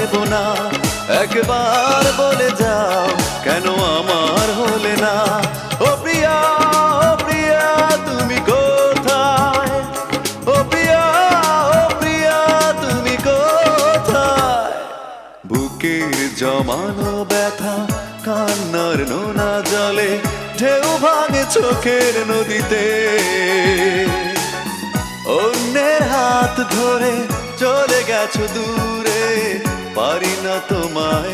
পারবো না। একবার বলে যাও কেন আমার হলে না। ও প্রিয়া, ও প্রিয়া তুমি কোথায়? ও প্রিয়া, ও প্রিয়া তুমি কোথায়? বুকের জমানো ব্যথা কান্নার নোনা জলে ঢেউ ভাঙে চোখের নদীতে। অন্যের হাত ধরে চলে গেছো দূরে, পারি না তোমায়